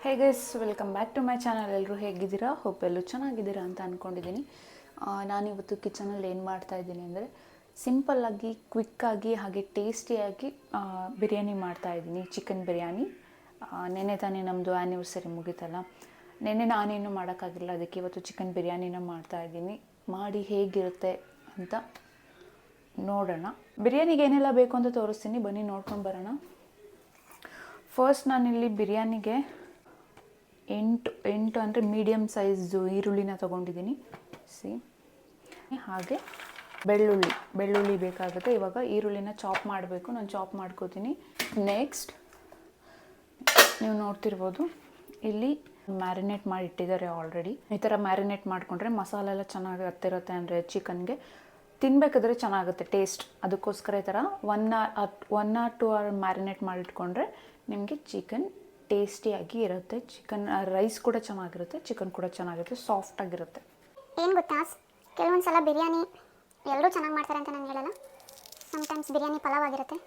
Hey guys, welcome back to my channel. ಎಲ್ಲರೂ ಹೇಗಿದ್ದೀರಾ? Hope ಎಲ್ಲರೂ ಚೆನ್ನಾಗಿದ್ದೀರಾ ಅಂತ ಅಂದ್ಕೊಂಡಿದ್ದೀನಿ. ನಾನಿವತ್ತು ಕಿಚನಲ್ಲಿ ಏನು ಮಾಡ್ತಾಯಿದ್ದೀನಿ ಅಂದರೆ ಸಿಂಪಲ್ಲಾಗಿ, ಕ್ವಿಕ್ಕಾಗಿ ಹಾಗೆ ಟೇಸ್ಟಿಯಾಗಿ ಬಿರಿಯಾನಿ ಮಾಡ್ತಾಯಿದ್ದೀನಿ. ಚಿಕನ್ ಬಿರಿಯಾನಿ. ನೆನ್ನೆ ತಾನೇ ನಮ್ಮದು ಆ್ಯನಿವರ್ಸರಿ ಮುಗೀತಲ್ಲ, ನೆನ್ನೆ ನಾನೇನು ಮಾಡೋಕ್ಕಾಗಿಲ್ಲ, ಅದಕ್ಕೆ ಇವತ್ತು ಚಿಕನ್ ಬಿರಿಯಾನಿನ ಮಾಡ್ತಾಯಿದ್ದೀನಿ. ಮಾಡಿ ಹೇಗಿರುತ್ತೆ ಅಂತ ನೋಡೋಣ. ಬಿರಿಯಾನಿಗೆ ಏನೆಲ್ಲ ಬೇಕು ಅಂತ ತೋರಿಸ್ತೀನಿ, ಬನ್ನಿ ನೋಡ್ಕೊಂಡು ಬರೋಣ. ಫಸ್ಟ್ ನಾನಿಲ್ಲಿ ಬಿರಿಯಾನಿಗೆ ಎಂಟು ಅಂದರೆ ಮೀಡಿಯಮ್ ಸೈಜು ಈರುಳ್ಳಿನ ತೊಗೊಂಡಿದ್ದೀನಿ. ಹಾಗೆ ಬೆಳ್ಳುಳ್ಳಿ ಬೇಕಾಗುತ್ತೆ. ಇವಾಗ ಈರುಳ್ಳಿನ ಚಾಪ್ ಮಾಡಬೇಕು, ನಾನು ಚಾಪ್ ಮಾಡ್ಕೋತೀನಿ. ನೆಕ್ಸ್ಟ್ ನೀವು ನೋಡ್ತಿರ್ಬೋದು, ಇಲ್ಲಿ ಮ್ಯಾರಿನೇಟ್ ಮಾಡಿ ಇಟ್ಟಿದ್ದಾರೆ ಆಲ್ರೆಡಿ. ಈ ಥರ ಮ್ಯಾರಿನೇಟ್ ಮಾಡಿಕೊಂಡ್ರೆ ಮಸಾಲೆ ಎಲ್ಲ ಚೆನ್ನಾಗಿ ಹತ್ತಿರುತ್ತೆ, ಅಂದರೆ ಚಿಕನ್ಗೆ ತಿನ್ನಬೇಕಾದ್ರೆ ಚೆನ್ನಾಗುತ್ತೆ ಟೇಸ್ಟ್. ಅದಕ್ಕೋಸ್ಕರ ಈ ಥರ 1 or 2 hour ಮ್ಯಾರಿನೇಟ್ ಮಾಡಿಟ್ಕೊಂಡ್ರೆ ನಿಮಗೆ ಚಿಕನ್ ಟೇಸ್ಟಿಯಾಗಿ ಇರುತ್ತೆ. ಚಿಕನ್ ರೈಸ್ ಕೂಡ ಚೆನ್ನಾಗಿರುತ್ತೆ, ಚಿಕನ್ ಕೂಡ ಚೆನ್ನಾಗಿರುತ್ತೆ, ಸಾಫ್ಟಾಗಿರುತ್ತೆ. ಏನು ಗೊತ್ತಾ, ಕೆಲವೊಂದು ಸಲ ಬಿರಿಯಾನಿ ಎಲ್ಲರೂ ಚೆನ್ನಾಗಿ ಮಾಡ್ತಾರೆ ಅಂತ ನಾನು ಹೇಳಲ್ಲ. ಸಮ್ಟೈಮ್ಸ್ ಬಿರಿಯಾನಿ ಪಲಾವ್ ಆಗಿರುತ್ತೆ.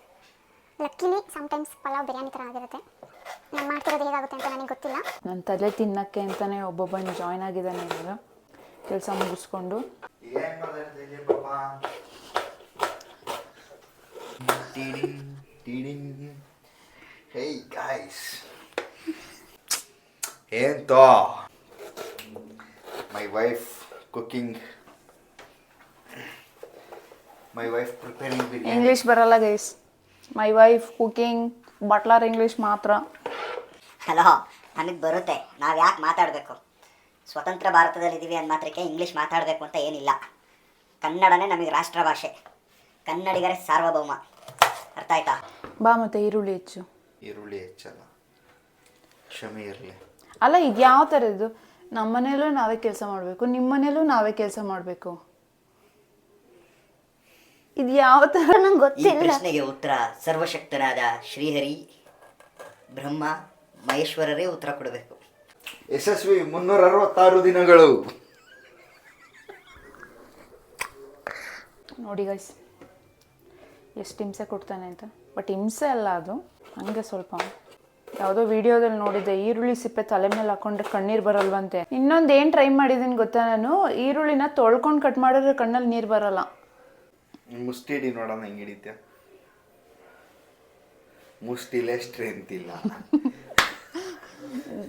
ಲಕ್ಕಿಲಿ ಸಮ್ಟೈಮ್ಸ್ ಪಲಾವ್ ಬಿರಿಯಾನಿ ಥರ ಆಗಿರುತ್ತೆ. ನಾನು ಮಾಡ್ತಿರೋದು ಹೇಗಾಗುತ್ತೆ ಅಂತ ನನಗೆ ಗೊತ್ತಿಲ್ಲ. ನನ್ನ ತಲೆ ತಿನ್ನಕ್ಕೆ ಅಂತಲೇ ಒಬ್ಬೊಬ್ಬನ ಜಾಯ್ನ್ ಆಗಿದ್ದಾನೆ ಇವಾಗ, ಕೆಲಸ ಮುಗಿಸ್ಕೊಂಡು. Hey guys, ento my wife cooking, my wife preparing biryani. English ಬರಲ್ಲ guys. My wife cooking, butler English ಮಾತ್ರ. ಹಲೋ, ನಮಗೆ ಬರುತ್ತೆ, ನಾವು ಯಾಕೆ ಮಾತಾಡಬೇಕು? ಸ್ವತಂತ್ರ ಭಾರತದಲ್ಲಿದ್ದೀವಿ ಅಂದ ಮಾತ್ರಕ್ಕೆ ಇಂಗ್ಲೀಷ್ ಮಾತಾಡಬೇಕು ಅಂತ ಏನಿಲ್ಲ. ಕನ್ನಡನೇ ನಮಗೆ ರಾಷ್ಟ್ರ ಭಾಷೆ, ಕನ್ನಡಿಗರೇ ಸಾರ್ವಭೌಮ. ಅರ್ಥ ಆಯ್ತಾ? ಬಾ ಮತ್ತೆ ಈರುಳ್ಳಿ ಹೆಚ್ಚಲ್ಲ, ಕ್ಷಮೆ ಇರಲಿ. ಅಲ್ಲ, ಇದು ಯಾವ ಥರದ್ದು? ನಮ್ಮ ಮನೇಲೂ ನಾವೇ ಕೆಲಸ ಮಾಡಬೇಕು, ನಿಮ್ಮ ಮನೇಲೂ ನಾವೇ ಕೆಲಸ ಮಾಡಬೇಕು. ಇದು ಯಾವ ಥರ ನಂಗೆ ಈ ಗೊತ್ತಿಲ್ಲ. ಪ್ರಶ್ನೆಗೆ ಉತ್ತರ ಸರ್ವಶಕ್ತನಾದ ಶ್ರೀಹರಿ, ಬ್ರಹ್ಮ, ಮಹೇಶ್ವರರೇ ಉತ್ತರ ಕೊಡಬೇಕು. ಯಶಸ್ವಿ 366 ದಿನಗಳು. ನೋಡಿ ಗೈಸ್, ಎಷ್ಟು ಹಿಂಸೆ ಕೊಡ್ತಾನೆ ಅಂತ. ಬಟ್ ಹಿಂಸೆ ಅಲ್ಲ ಅದು, ಹಂಗೆ ಸ್ವಲ್ಪ ಯಾವುದೋ ವಿಡಿಯೋದಲ್ಲಿ ನೋಡಿದ್ದೆ, ಈರುಳ್ಳಿ ಸಿಪ್ಪೆ ತಲೆ ಮೇಲೆ ಹಾಕೊಂಡ್ರೆ ಕಣ್ಣೀರು ಬರಲ್ವಂತೆ. ಇನ್ನೊಂದು ಏನು ಟ್ರೈ ಮಾಡಿದ್ದೀನಿ ಗೊತ್ತಾ, ನಾನು ಈರುಳ್ಳಿನ ತೊಳ್ಕೊಂಡು ಕಟ್ ಮಾಡಿದ್ರೆ ಕಣ್ಣಲ್ಲಿ ನೀರು ಬರಲ್ಲ. ಮುಷ್ಟಿ ಹಿಡಿ ನೋಡೋಣ ಹೆಂಗೆ ಹಿಡಿತ್ಯ. ಮುಷ್ಟಿಲೇ ಸ್ಟ್ರೆಂತ್ ಇಲ್ಲ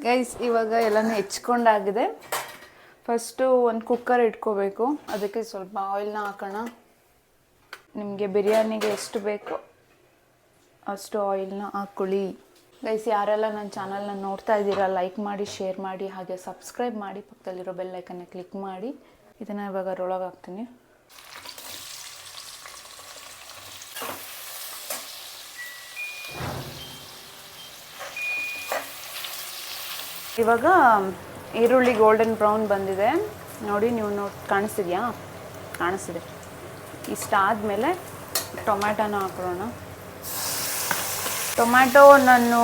ಗೈಸ್. ಇವಾಗ ಎಲ್ಲನೂ ಹೆಚ್ಕೊಂಡಾಗಿದೆ. ಫಸ್ಟು ಒಂದು ಕುಕ್ಕರ್ ಇಟ್ಕೋಬೇಕು, ಅದಕ್ಕೆ ಸ್ವಲ್ಪ ಆಯಿಲ್ನ ಹಾಕೋಣ. ನಿಮಗೆ ಬಿರಿಯಾನಿಗೆ ಎಷ್ಟು ಬೇಕು ಅಷ್ಟು ಆಯಿಲ್ನ ಹಾಕ್ಕೊಳ್ಳಿ. ಗೈಸ್, ಯಾರೆಲ್ಲ ನನ್ನ ಚಾನಲ್ನ ನೋಡ್ತಾ ಇದ್ದೀರಾ, ಲೈಕ್ ಮಾಡಿ, ಶೇರ್ ಮಾಡಿ, ಹಾಗೆ ಸಬ್ಸ್ಕ್ರೈಬ್ ಮಾಡಿ, ಪಕ್ಕದಲ್ಲಿರೋ ಬೆಲ್ ಐಕನ್ನ ಕ್ಲಿಕ್ ಮಾಡಿ. ಇದನ್ನು ಇವಾಗ ಅದರೊಳಗೆ ಹಾಕ್ತೀನಿ. ಇವಾಗ ಈರುಳ್ಳಿ ಗೋಲ್ಡನ್ ಬ್ರೌನ್ ಬಂದಿದೆ ನೋಡಿ, ನೀವು ಕಾಣಿಸ್ತಿದ್ಯಾ? ಕಾಣಿಸ್ತಿದೆ. ಇಷ್ಟಾದಮೇಲೆ ಟೊಮ್ಯಾಟೋನ ಹಾಕೊಳ್ಳೋಣ. ಟೊಮ್ಯಾಟೊ ನಾನು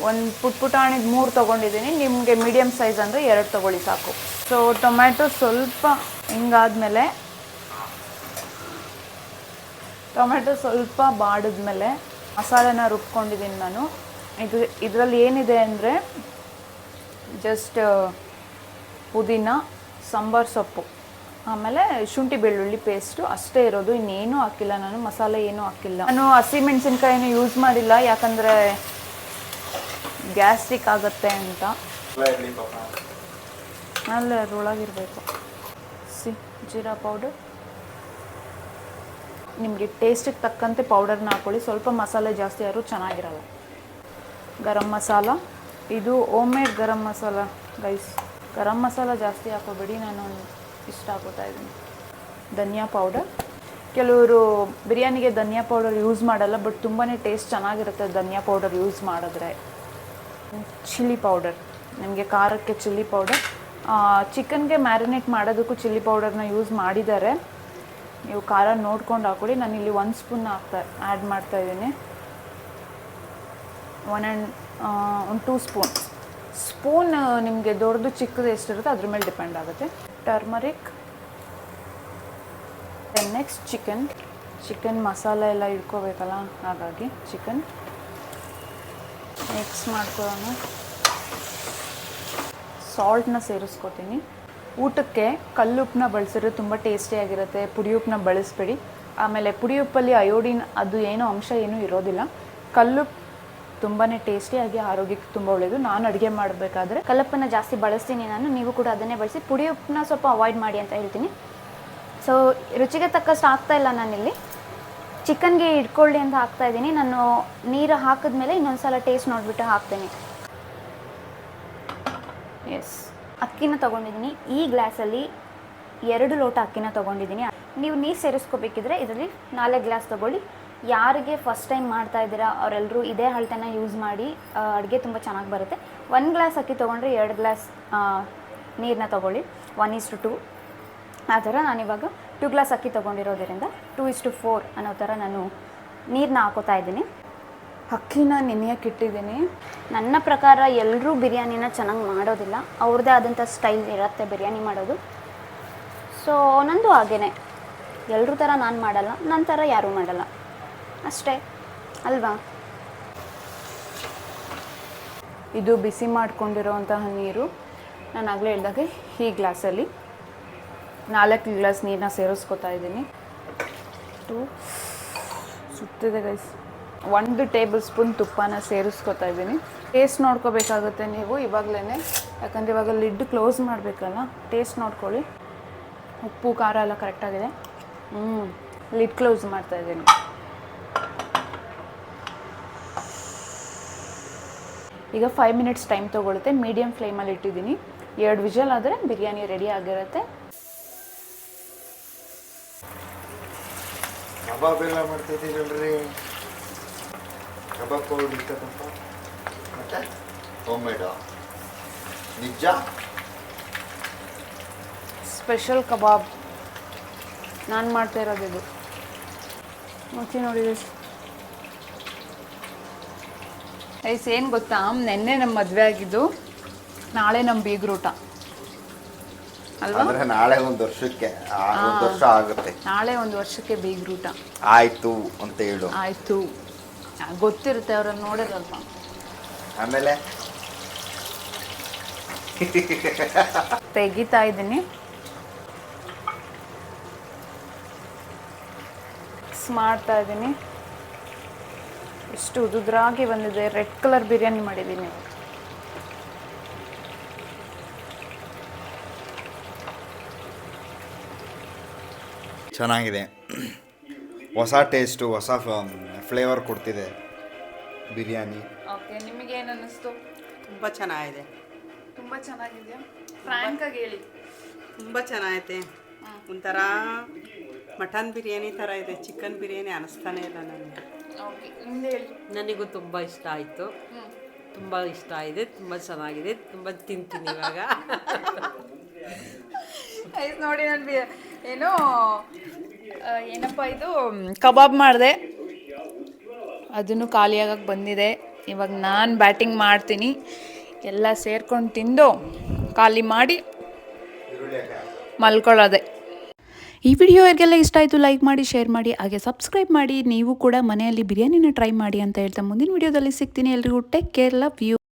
ಒಂದು ಪುಟಾಣಿಗೆ 3 ತೊಗೊಂಡಿದ್ದೀನಿ. ನಿಮಗೆ ಮೀಡಿಯಮ್ ಸೈಜ್ ಅಂದರೆ 2 ತೊಗೊಳ್ಳಿ ಸಾಕು. ಸೊ ಟೊಮ್ಯಾಟೊ ಸ್ವಲ್ಪ ಹಿಂಗಾದ್ಮೇಲೆ, ಟೊಮ್ಯಾಟೊ ಸ್ವಲ್ಪ ಬಾಡಿದ್ಮೇಲೆ ಮಸಾಲೆನ ರುಬ್ಕೊಂಡಿದ್ದೀನಿ ನಾನು. ಇದರಲ್ಲಿ ಏನಿದೆ ಅಂದರೆ ಜಸ್ಟ್ ಪುದೀನ, ಸಾಂಬಾರು ಸೊಪ್ಪು, ಆಮೇಲೆ ಶುಂಠಿ ಬೆಳ್ಳುಳ್ಳಿ ಪೇಸ್ಟು ಅಷ್ಟೇ ಇರೋದು. ಇನ್ನೇನೂ ಹಾಕಿಲ್ಲ ನಾನು, ಮಸಾಲೆ ಏನೂ ಹಾಕಿಲ್ಲ. ನಾನು ಹಸಿಮೆಣ್ಸಿನ್ಕಾಯಿನೂ ಯೂಸ್ ಮಾಡಿಲ್ಲ, ಯಾಕಂದರೆ ಗ್ಯಾಸ್ಟ್ರಿಕ್ ಆಗುತ್ತೆ ಅಂತ. ಅಲ್ಲೇ ಅದರೊಳಗಿರಬೇಕು. ಜೀರಾ ಪೌಡರ್, ನಿಮಗೆ ಟೇಸ್ಟಿಗೆ ತಕ್ಕಂತೆ ಪೌಡರ್ನ ಹಾಕ್ಕೊಳ್ಳಿ. ಸ್ವಲ್ಪ ಮಸಾಲೆ ಜಾಸ್ತಿ ಆದರೂ ಚೆನ್ನಾಗಿರಲ್ಲ. ಗರಂ ಮಸಾಲ, ಇದು home made garam masala guys. Garam masala ಜಾಸ್ತಿ ಹಾಕೋಬೇಡಿ, ನಾನು ಇಷ್ಟ ಹಾಕೋತಾ ಇದ್ದೀನಿ. ಧನಿಯಾ ಪೌಡರ್, ಕೆಲವರು ಬಿರಿಯಾನಿಗೆ ಧನಿಯಾ ಪೌಡರ್ ಯೂಸ್ ಮಾಡಲ್ಲ, ಬಟ್ ತುಂಬಾ ಟೇಸ್ಟ್ ಚೆನ್ನಾಗಿರುತ್ತೆ ಧನಿಯಾ ಪೌಡರ್ ಯೂಸ್ ಮಾಡಿದ್ರೆ. ಚಿಲ್ಲಿ ಪೌಡರ್, ನಿಮಗೆ ಖಾರಕ್ಕೆ ಚಿಲ್ಲಿ ಪೌಡರ್. ಚಿಕನ್ಗೆ ಮ್ಯಾರಿನೇಟ್ ಮಾಡೋದಕ್ಕೂ ಚಿಲ್ಲಿ ಪೌಡರ್ನ ಯೂಸ್ ಮಾಡಿದ್ದಾರೆ, ನೀವು ಖಾರ ನೋಡ್ಕೊಂಡು ಹಾಕೊಳ್ಳಿ. ನಾನಿಲ್ಲಿ 1 ಸ್ಪೂನ್ ಆ್ಯಡ್ ಮಾಡ್ತಾಯಿದ್ದೀನಿ. 2 ಸ್ಪೂನ್ ನಿಮಗೆ ದೊಡ್ಡದು ಚಿಕ್ಕದು ಎಷ್ಟಿರುತ್ತೆ ಅದ್ರ ಮೇಲೆ ಡಿಪೆಂಡ್ ಆಗುತ್ತೆ. ಟರ್ಮರಿಕ್. ನೆಕ್ಸ್ಟ್ ಚಿಕನ್ ಮಸಾಲೆ ಎಲ್ಲ ಇಟ್ಕೋಬೇಕಲ್ಲ, ಹಾಗಾಗಿ ಚಿಕನ್ ಮಿಕ್ಸ್ ಮಾಡ್ಕೊಳ್ಳೋಣ. ಸಾಲ್ಟ್ನ ಸೇರಿಸ್ಕೊತೀನಿ. ಊಟಕ್ಕೆ ಕಲ್ಲುಪ್ಪನ್ನ ಬಳಸಿದ್ರೆ ತುಂಬ ಟೇಸ್ಟಿಯಾಗಿರುತ್ತೆ, ಪುಡಿ ಉಪ್ಪನ್ನ ಬಳಸಬೇಡಿ. ಆಮೇಲೆ ಪುಡಿ ಉಪ್ಪಲ್ಲಿ ಅಯೋಡಿನ್ ಅದು ಏನೋ ಅಂಶ ಏನೂ ಇರೋದಿಲ್ಲ. ಕಲ್ಲುಪ್ಪು ತುಂಬಾ ಟೇಸ್ಟಿಯಾಗಿ ಆರೋಗ್ಯಕ್ಕೆ ತುಂಬ ಒಳ್ಳೆಯದು. ನಾನು ಅಡುಗೆ ಮಾಡಬೇಕಾದ್ರೆ ಕಲ್ಲುಪ್ಪನ್ನು ಜಾಸ್ತಿ ಬಳಸ್ತೀನಿ ನಾನು, ನೀವು ಕೂಡ ಅದನ್ನೇ ಬಳಸಿ. ಪುಡಿ ಉಪ್ಪನ್ನ ಸ್ವಲ್ಪ ಅವಾಯ್ಡ್ ಮಾಡಿ ಅಂತ ಹೇಳ್ತೀನಿ. ಸೊ ರುಚಿಗೆ ತಕ್ಕಷ್ಟು ಹಾಕ್ತಾಯಿಲ್ಲ ನಾನಿಲ್ಲಿ, ಚಿಕನ್ಗೆ ಇಟ್ಕೊಳ್ಳಿ ಅಂತ ಹಾಕ್ತಾಯಿದ್ದೀನಿ. ನಾನು ನೀರು ಹಾಕಿದ್ಮೇಲೆ ಇನ್ನೊಂದು ಸಲ ಟೇಸ್ಟ್ ನೋಡಿಬಿಟ್ಟು ಹಾಕ್ತೀನಿ. ಎಸ್, ಅಕ್ಕಿನ ತೊಗೊಂಡಿದ್ದೀನಿ. ಈ ಗ್ಲಾಸಲ್ಲಿ 2 ಲೋಟ ಅಕ್ಕಿನ ತೊಗೊಂಡಿದ್ದೀನಿ. ನೀವು ನೀರು ಸೇರಿಸ್ಕೋಬೇಕಿದ್ರೆ ಇದರಲ್ಲಿ 4 ಗ್ಲಾಸ್ ತೊಗೊಳ್ಳಿ. ಯಾರಿಗೆ ಫಸ್ಟ್ ಟೈಮ್ ಮಾಡ್ತಾ ಇದ್ದೀರಾ ಅವರೆಲ್ಲರೂ ಇದೇ ಅಳತೆನ ಯೂಸ್ ಮಾಡಿ, ಅಡುಗೆ ತುಂಬ ಚೆನ್ನಾಗಿ ಬರುತ್ತೆ. 1 ಗ್ಲಾಸ್ ಅಕ್ಕಿ ತೊಗೊಂಡ್ರೆ 2 ಗ್ಲಾಸ್ ನೀರನ್ನ ತೊಗೊಳ್ಳಿ, 1:2. ಆ ಥರ ನಾನಿವಾಗ 2 ಗ್ಲಾಸ್ ಅಕ್ಕಿ ತೊಗೊಂಡಿರೋದ್ರಿಂದ 2:4 ಅನ್ನೋ ಥರ ನಾನು ನೀರನ್ನ ಹಾಕೋತಾ ಇದ್ದೀನಿ. ಅಕ್ಕಿನ ನೆನೆಯಕ್ಕೆ ಇಟ್ಟಿದ್ದೀನಿ. ನನ್ನ ಪ್ರಕಾರ ಎಲ್ಲರೂ ಬಿರಿಯಾನಿನ ಚೆನ್ನಾಗಿ ಮಾಡೋದಿಲ್ಲ, ಅವ್ರದ್ದೇ ಆದಂಥ ಸ್ಟೈಲ್ ಇರುತ್ತೆ ಬಿರಿಯಾನಿ ಮಾಡೋದು. ಸೊ ನಂದು ಹಾಗೇ, ಎಲ್ಲರೂ ಥರ ನಾನು ಮಾಡಲ್ಲ, ನನ್ನ ಥರ ಯಾರೂ ಮಾಡಲ್ಲ ಅಷ್ಟೇ ಅಲ್ವಾ. ಇದು ಬಿಸಿ ಮಾಡ್ಕೊಂಡಿರೋವಂತಹ ನೀರು. ನಾನು ಆಗಲೇ ಹೇಳಿದಾಗೆ ಈ ಗ್ಲಾಸಲ್ಲಿ 4 ಗ್ಲಾಸ್ ನೀರನ್ನ ಸೇರಿಸ್ಕೊತಾ ಇದ್ದೀನಿ. ಸುತ್ತಿದೆ ಗೈಸ್. 1 ಟೇಬಲ್ ಸ್ಪೂನ್ ತುಪ್ಪನ ಸೇರಿಸ್ಕೊತಾ ಇದ್ದೀನಿ. ಟೇಸ್ಟ್ ನೋಡ್ಕೋಬೇಕಾಗುತ್ತೆ ನೀವು ಇವಾಗಲೇ, ಯಾಕಂದರೆ ಇವಾಗ ಲಿಡ್ ಕ್ಲೋಸ್ ಮಾಡಬೇಕಲ್ಲ. ಟೇಸ್ಟ್ ನೋಡ್ಕೊಳ್ಳಿ, ಉಪ್ಪು ಖಾರ ಎಲ್ಲ ಕರೆಕ್ಟಾಗಿದೆ. ಲಿಡ್ ಕ್ಲೋಸ್ ಮಾಡ್ತಾ ಇದ್ದೀನಿ. ಈಗ 5 ಮಿನಿಟ್ಸ್ ಟೈಮ್ ತೊಗೊಳುತ್ತೆ. ಮೀಡಿಯಮ್ ಫ್ಲೇಮಲ್ಲಿ ಇಟ್ಟಿದ್ದೀನಿ. 2 ವಿಷಲ್ ಆದರೆ ಬಿರಿಯಾನಿ ರೆಡಿ ಆಗಿರುತ್ತೆ. ಕಬಾಬ್ ಎಲ್ಲ ಮಾಡ್ತಿದ್ದೀರಲ್ರಿ, ಕಬಾಬ್ ಪೌಡರ್ ಇರ್ತಕ್ಕಂಥ ಮತ್ತೆ ಹೋಮ್ ಮೇಡು ನಿಜ ಸ್ಪೆಷಲ್ ಕಬಾಬ್ ನಾನು ಮಾಡ್ತಾ ಇರೋದು. ಇದು ಮುಚ್ಚಿ ನೋಡಿದೆ ಐಸ್. ಏನು ಗೊತ್ತಾ, ನೆನ್ನೆ ನಮ್ಮ ಮದುವೆ ಆಗಿದ್ದು, ನಾಳೆ ನಮ್ಮ ಬೀಗ್ರೂಟ ಅಲ್ವಾ? ಅಂದ್ರೆ ನಾಳೆ 1 ವರ್ಷಕ್ಕೆ 1 ವರ್ಷ ಆಗುತ್ತೆ. ನಾಳೆ 1 ವರ್ಷಕ್ಕೆ ಬೀಗ್ರೂಟ ಆಯ್ತು ಅಂತ ಹೇಳು. ಆಯಿತು, ಗೊತ್ತಿರುತ್ತೆ, ಅವ್ರನ್ನ ನೋಡಿರಲ್ವ. ಆಮೇಲೆ ತೆಗಿತಾ ಇದ್ದೀನಿ. ಮಾಡ್ತಾ ಇದ್ದೀನಿ. ಎಷ್ಟು ಉದುದ್ರಾಗಿ ಬಂದಿದೆ. ರೆಡ್ ಕಲರ್ ಬಿರಿಯಾನಿ ಮಾಡಿದ್ದೀನಿ. ಚೆನ್ನಾಗಿದೆ, ಹೊಸ ಟೇಸ್ಟು, ಹೊಸ ಫ್ಲೇವರ್ ಕೊಡ್ತಿದೆ ಬಿರಿಯಾನಿ. ಓಕೆ, ನಿಮಗೇನು ಅನ್ನಿಸ್ತು? ತುಂಬ ಚೆನ್ನಾಗಿದೆ. ತುಂಬ ಚೆನ್ನಾಗಿದೆಯಾ? ಫ್ರ್ಯಾಂಕಾಗಿ ಹೇಳಿ. ತುಂಬ ಚೆನ್ನಾಗೈತೆ. ಒಂಥರ ಮಟನ್ ಬಿರಿಯಾನಿ ಥರ ಇದೆ, ಚಿಕನ್ ಬಿರಿಯಾನಿ ಅನ್ನಿಸ್ತಾನೆ ಇಲ್ಲ ನನಗೆ. ಓಕೆ, ನಿಮ್ದು ಹೇಳಿ. ನನಗೂ ತುಂಬ ಇಷ್ಟ ಆಯಿತು, ತುಂಬ ಇಷ್ಟ ಇದೆ, ತುಂಬ ಚೆನ್ನಾಗಿದೆ, ತುಂಬ ತಿಂತೀನಿ ಇವಾಗ. ಆಯ್ತು ನೋಡಿ, ನಾನು ಏನೋ ಏನಪ್ಪ ಇದು ಕಬಾಬ್ ಮಾಡಿದೆ, ಅದನ್ನು ಖಾಲಿಯಾಗಕ್ಕೆ ಬಂದಿದೆ. ಇವಾಗ ನಾನು ಬ್ಯಾಟಿಂಗ್ ಮಾಡ್ತೀನಿ. ಎಲ್ಲ ಸೇರ್ಕೊಂಡು ತಿಂದು ಖಾಲಿ ಮಾಡಿ ಮಲ್ಕೊಳ್ಳೋದೆ. ಈ ವಿಡಿಯೋ ಯಾರಿಗೆಲ್ಲ ಇಷ್ಟ ಆಯಿತು ಲೈಕ್ ಮಾಡಿ, ಶೇರ್ ಮಾಡಿ, ಹಾಗೆ ಸಬ್ಸ್ಕ್ರೈಬ್ ಮಾಡಿ. ನೀವು ಕೂಡ ಮನೆಯಲ್ಲಿ ಬಿರಿಯಾನಿನ ಟ್ರೈ ಮಾಡಿ ಅಂತ ಹೇಳ್ತಾ ಮುಂದಿನ ವಿಡಿಯೋದಲ್ಲಿ ಸಿಗ್ತೀನಿ. ಎಲ್ರಿಗೂ ಟೇಕ್ ಕೇರ್, ಲವ್ ಯು.